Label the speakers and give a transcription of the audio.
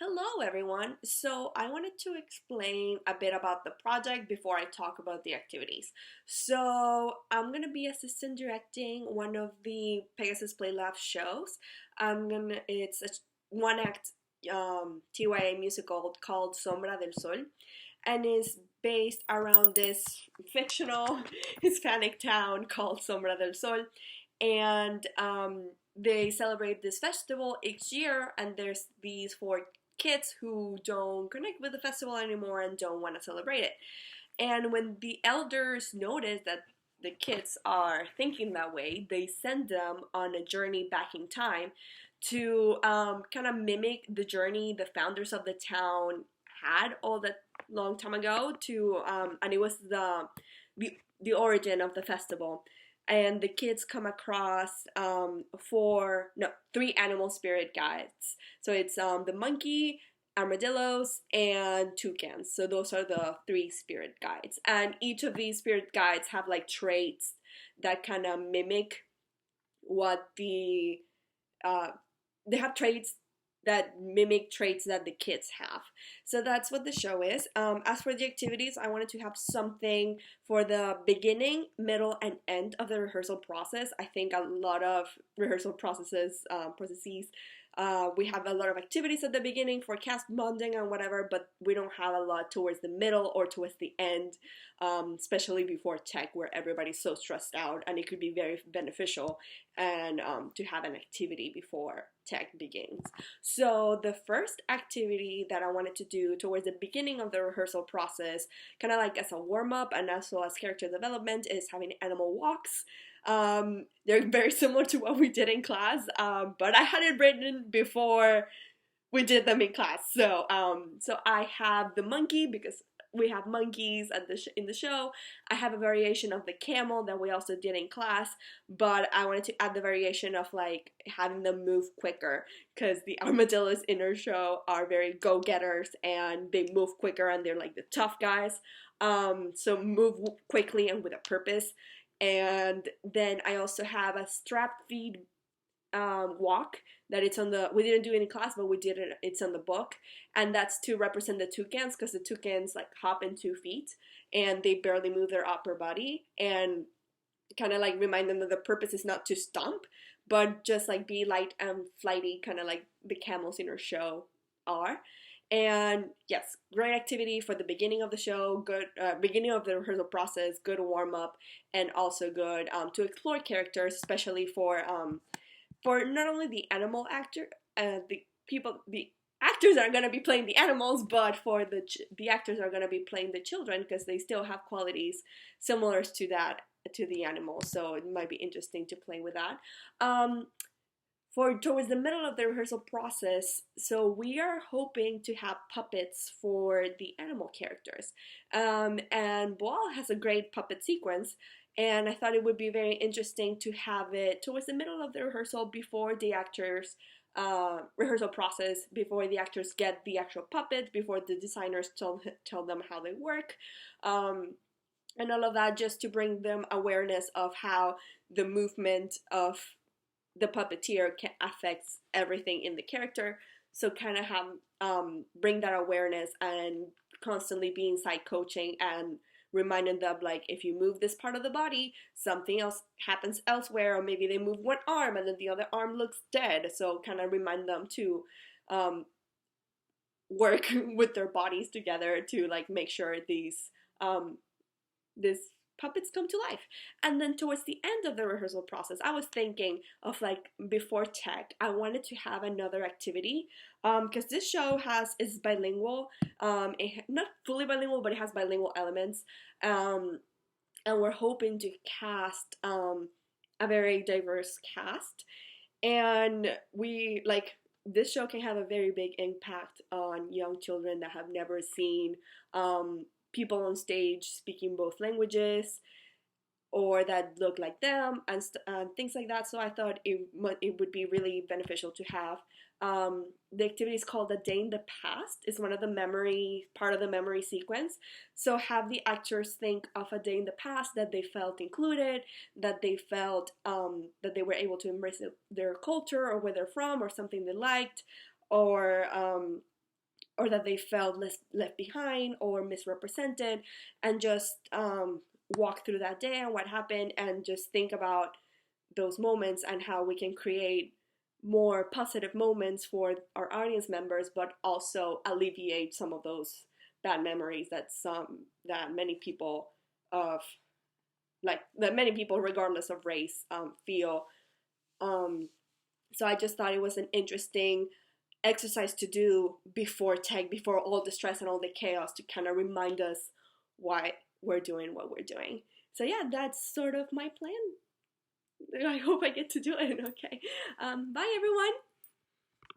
Speaker 1: Hello, everyone. So, I wanted to explain a bit about the project before I talk about the activities. So, I'm going to be assistant directing one of the Pegasus Play Lab shows. It's a one act TYA musical called Sombra del Sol and is based around this fictional Hispanic town called Sombra del Sol. And they celebrate this festival each year, and there's these four kids who don't connect with the festival anymore and don't want to celebrate it. And when the elders notice that the kids are thinking that way, they send them on a journey back in time to kind of mimic the journey the founders of the town had all that long time ago. And it was the origin of the festival. And the kids come across three animal spirit guides. So it's the monkey, armadillos, and toucans. So those are the three spirit guides. And each of these spirit guides have like traits that kind of mimic what uh, they have traits that mimic traits that the kids have. So that's what the show is. As for the activities, I wanted to have something for the beginning, middle, and end of the rehearsal process. I think a lot of rehearsal processes, we have a lot of activities at the beginning for cast bonding and whatever, but we don't have a lot towards the middle or towards the end, especially before tech, where everybody's so stressed out, and it could be very beneficial and to have an activity before tech begins. So the first activity that I wanted to do towards the beginning of the rehearsal process, kind of like as a warm-up and as well as character development, is having animal walks. They're very similar to what we did in class, but I had it written before we did them in class. So I have the monkey because we have monkeys in the show. I have a variation of the camel that we also did in class, but I wanted to add the variation of like having them move quicker because the armadillos in our show are very go-getters and they move quicker and they're like the tough guys. So move quickly and with a purpose. And then I also have a strap feed walk that it's on the, we didn't do it in class, but we did it, it's on the book, and that's to represent the toucans because the toucans like hop in 2 feet and they barely move their upper body, and kind of like remind them that the purpose is not to stomp but just like be light and flighty, kind of like the camels in our show are. And yes, great activity for the beginning of the show, good beginning of the rehearsal process, good warm up, and also good to explore characters, especially for not only the animal actor, the actors are going to be playing the animals, but for the actors are going to be playing the children because they still have qualities similar to that to the animals. So it might be interesting to play with that. For towards the middle of the rehearsal process, so we are hoping to have puppets for the animal characters, and Boal has a great puppet sequence, and I thought it would be very interesting to have it towards the middle of the rehearsal before the actors rehearsal process, before the actors get the actual puppets, before the designers tell them how they work, and all of that, just to bring them awareness of how the movement of the puppeteer affects everything in the character. So kind of have bring that awareness and constantly be inside coaching and reminding them, like, if you move this part of the body, something else happens elsewhere, or maybe they move one arm and then the other arm looks dead. So kind of remind them to work with their bodies together to like make sure this puppets come to life. And then towards the end of the rehearsal process, I was thinking of like before tech, I wanted to have another activity because this show is bilingual, not fully bilingual, but it has bilingual elements, and we're hoping to cast a very diverse cast, and we like this show can have a very big impact on young children that have never seen people on stage speaking both languages or that look like them and things like that. So I thought it would be really beneficial to have. The activity is called A Day in the Past. It's one of the part of the memory sequence. So have the actors think of a day in the past that they felt included, that they felt that they were able to embrace their culture or where they're from or something they liked, or or that they felt left behind or misrepresented, and just walk through that day and what happened, and just think about those moments and how we can create more positive moments for our audience members, but also alleviate some of those bad memories that many people of that many people, regardless of race, feel. Um, so I just thought it was an interesting exercise to do before tech, before all the stress and all the chaos, to kind of remind us why we're doing what we're doing. So yeah, that's sort of my plan. I hope I get to do it. Okay. Bye, everyone.